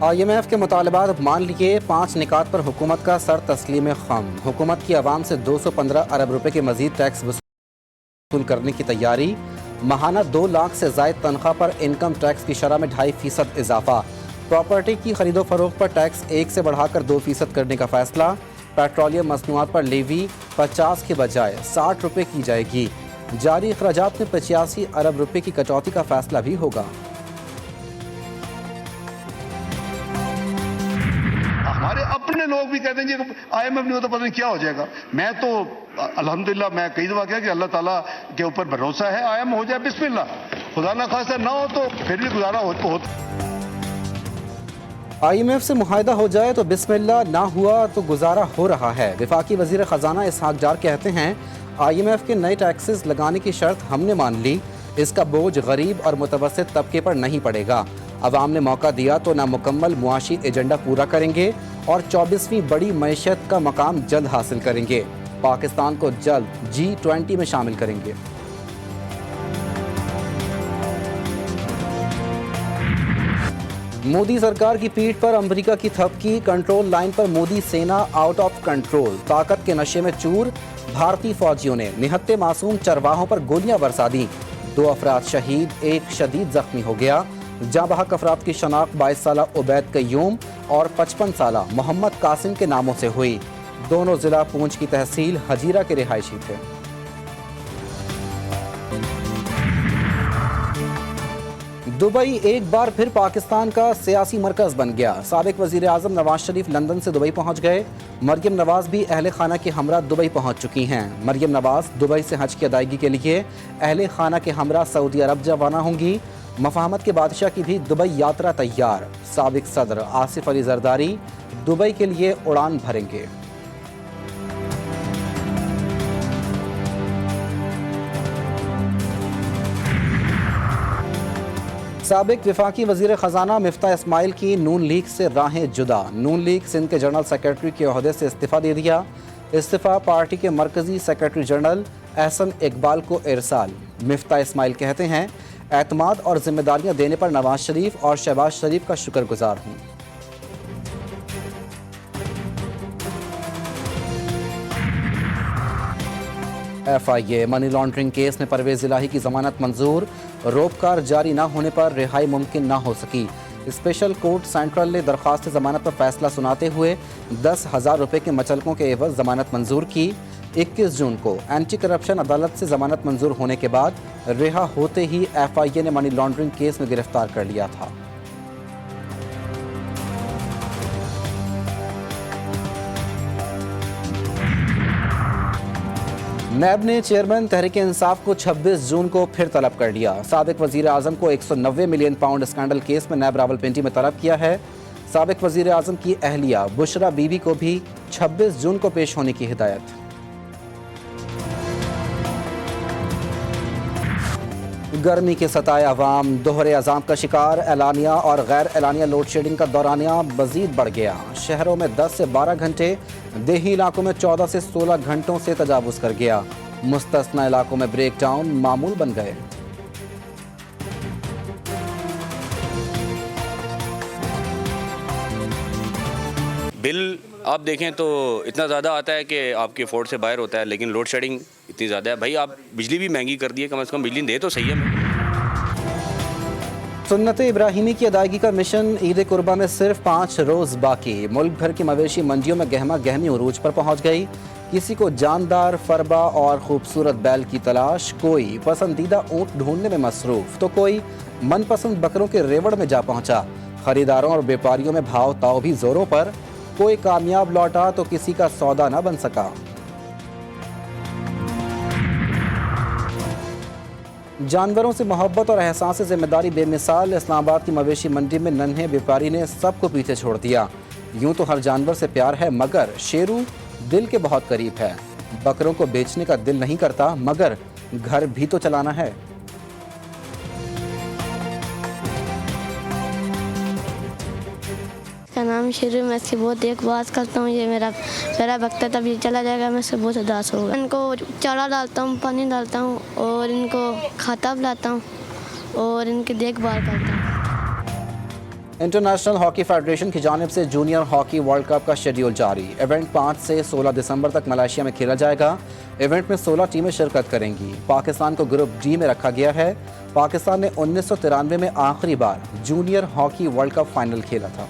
IMF के मुतालबात मान लिए, 5 निकात पर हुकूमत का सर तस्लीम खम। हुकूमत की आवाम से 215 अरब रुपए के मजीद टैक्स वसूल करने की तैयारी। माहाना 2 लाख से जायद तनख्वाह पर इनकम टैक्स की शरह में 2.5% इजाफा। प्रॉपर्टी की खरीदो फरोख्त पर टैक्स 1 से बढ़ाकर 2% करने का फैसला। पेट्रोलियम मसनूआत पर लेवी 50 के बजाय 60 रुपये की जाएगी। जारी अखराजात में 85 अरब रुपये की कटौती का फैसला भी होगा। हमारे अपने लोग भी कहते हैं जी IMF नहीं हो तो पता नहीं क्या हो जाएगा। मैं तो अल्हम्दुलिल्लाह मैं कई दफा कहा कि अल्लाह ताला के ऊपर भरोसा है, IMF हो जाए बिस्मिल्लाह, खुदा ना खासा ना हो तो फिर भी गुजारा हो। IMF से मुआहदा हो जाए तो बिस्मिल्लाह, ना हुआ तो गुजारा हो रहा है। वफाकी वजीर ख़जाना इसहाक डार कहते हैं, IMF के नए टैक्सेस लगाने की शर्त हमने मान ली, इसका बोझ गरीब और मुतवस्सित तबके पर नहीं पड़ेगा। अवाम ने मौका दिया तो नामुकम्मल मुआशी एजेंडा पूरा करेंगे और 24वीं बड़ी मईशत का मकाम जल्द हासिल करेंगे। पाकिस्तान को जल्द G20 में शामिल करेंगे। मोदी सरकार की पीठ पर अमेरिका की थपकी। कंट्रोल लाइन पर मोदी सेना आउट ऑफ कंट्रोल, ताकत के नशे में चूर। भारतीय फौजियों ने निहत्ते मासूम चरवाहों पर गोलियां बरसा दी। 2 अफराद शहीद, 1 शदीद जख्मी हो गया। जाँ बहक अफराद की शनाख्त 22 साला उबैद कय्यूम और 55 साला मोहम्मद कासिम के नामों से हुई। दोनों जिला पूंछ की तहसील हजीरा के रिहायशी थे। दुबई एक बार फिर पाकिस्तान का सियासी मरकज बन गया। साबिक वजीर आजम नवाज शरीफ लंदन से दुबई पहुंच गए। मरियम नवाज भी अहले खाना के हमरा दुबई पहुंच चुकी हैं। मरियम नवाज दुबई से हज की अदायगी के लिए अहले खाना के हमरा सऊदी अरब रवाना होंगी। मफाहमत के बादशाह की भी दुबई यात्रा तैयार। साबिक सदर आसिफ अली जरदारी दुबई के लिए उड़ान भरेंगे। साबिक वफाकी वजीर ख़जाना मिफ्ता इस्माइल की नून लीग से राहें जुदा। नून लीग सिंध के जनरल सेक्रेटरी के ओहदे से इस्तीफ़ा दे दिया। इस्तीफ़ा पार्टी के मरकज़ी सेक्रेटरी जनरल एहसन इकबाल को इरसाल। मिफ्ता इस्माइल कहते हैं, एतमाद और जिम्मेदारियां देने पर नवाज शरीफ और शहबाज शरीफ का शुक्रगुजार हूँ। FIA मनी लॉन्ड्रिंग केस में परवेज इलाही की जमानत मंजूर। रोपकार जारी न होने पर रिहाई मुमकिन न हो सकी। स्पेशल कोर्ट सेंट्रल ने दरख्वास्त जमानत पर फैसला सुनाते हुए 10,000 रुपये के मचलकों के एवज जमानत मंजूर की। 21 जून को एंटी करप्शन अदालत से जमानत मंजूर होने के बाद रिहा होते ही FIA ने मनी लॉन्ड्रिंग केस में गिरफ्तार कर लिया था। नैब ने चेयरमैन तहरीक इंसाफ को 26 जून को फिर तलब कर लिया। साबिक वजीर आजम को 190 मिलियन पाउंड स्कैंडल केस में नैब रावलपिंडी में तलब किया है। साबिक वजीर आजम की अहलिया बुशरा बीबी को भी 26 जून को पेश होने की हिदायत। गर्मी के सताए अवाम दोहरे अजाम का शिकार। एलानिया और गैर एलानिया लोड शेडिंग का दौरानिया मजीद बढ़ गया। शहरों में 10 से 12 घंटे, देही इलाकों में 14 से 16 घंटों से तजावुज कर गया। मुस्तस्ना इलाकों में ब्रेक डाउन मामूल बन गए। बिल आप देखें तो इतना ज़्यादा आता है कि आपके अफोर्ड से बाहर होता है, लेकिन लोड शेडिंग इतनी ज़्यादा है। भाई आप बिजली भी महंगी कर दी है, कम से कम बिजली दे तो सही है। सुन्नत इब्राहिमी की अदायगी का मिशन ईद कुर्बा में सिर्फ 5 रोज़ बाकी। मुल्क भर की मवेशी मंडियों में गहमा गहमी उरूज पर पहुंच गई। किसी को जानदार, फरबा और खूबसूरत बैल की तलाश, कोई पसंदीदा ऊँट ढूंढने में मसरूफ़ तो कोई मनपसंद बकरों के रेवड़ में जा पहुंचा। खरीदारों और व्यापारियों में भाव ताव भी जोरों पर। कोई कामयाब लौटा तो किसी का सौदा न बन सका। जानवरों से मोहब्बत और एहसास से जिम्मेदारी बेमिसाल। इस्लामाबाद की मवेशी मंडी में नन्हे व्यापारी ने सबको पीछे छोड़ दिया। यूं तो हर जानवर से प्यार है, मगर शेरू दिल के बहुत करीब है। बकरों को बेचने का दिल नहीं करता, मगर घर भी तो चलाना है। का नाम शेरू, मैं इसकी बहुत देखभाल करता हूँ। ये मेरा वक्त है, तब ये चला जाएगा, मैं इससे बहुत उदास होगा। इनको चारा डालता हूँ, पानी डालता हूँ और इनको खाता पिलाता हूँ और इनकी देखभाल करता हूँ। इंटरनेशनल हॉकी फेडरेशन की जानिब से जूनियर हॉकी वर्ल्ड कप का शेड्यूल जारी। इवेंट 5 से 16 दिसंबर तक मलेशिया में खेला जाएगा। इवेंट में 16 टीमें शिरकत करेंगी। पाकिस्तान को ग्रुप डी में रखा गया है। पाकिस्तान ने 1993 में आखिरी बार junior hockey world cup final खेला था।